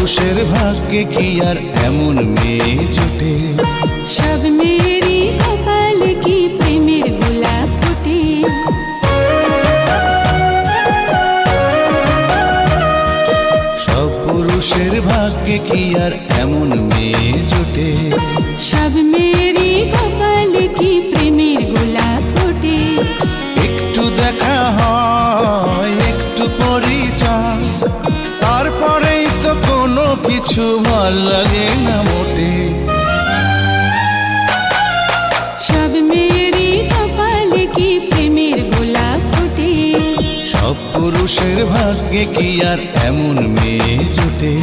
পুরুষের ভাগ্যে কি আর এমন মেয়ে জোটে? সব মেয়েরই কপালে কি প্রেমের গোলাপ ফোটে? সব পুরুষের ভাগ্যে কি আর এমন মেয়ে জোটে? সব মেয়েরই কপালে কি প্রেমের গোলাপ ফোটে? একটু দেখা হয়, একটু পরিচয়, তারপরেই তো কোনো কিছু ভাল লাগে না মোটে। সব মেয়েরই কপালে কি প্রেমের গোলাপ ফোটে? সব পুরুষের ভাগ্যে কি আর এমন মেয়ে জোটে?